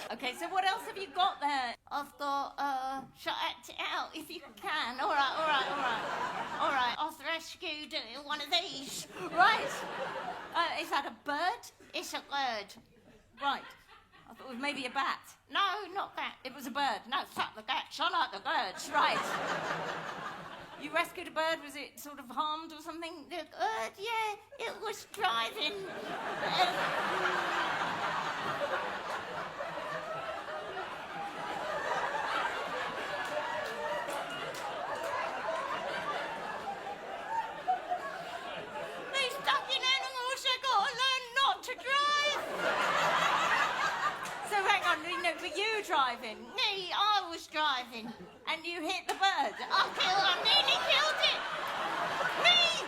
Okay, so what else have you got there? I've got, shout it out if you can. All right. I'll rescue one of these. Right. Is that a bird? It's a bird. Right. I thought it was maybe a bat. No, not that. It was a bird. No, fuck the bats. I like the birds. Right. You rescued a bird. Was it sort of harmed or something? The bird, yeah. It was driving. These fucking animals have got to learn not to drive. So hang on, were you driving? Me, I was driving. And you hit the bird. I nearly killed it. Me!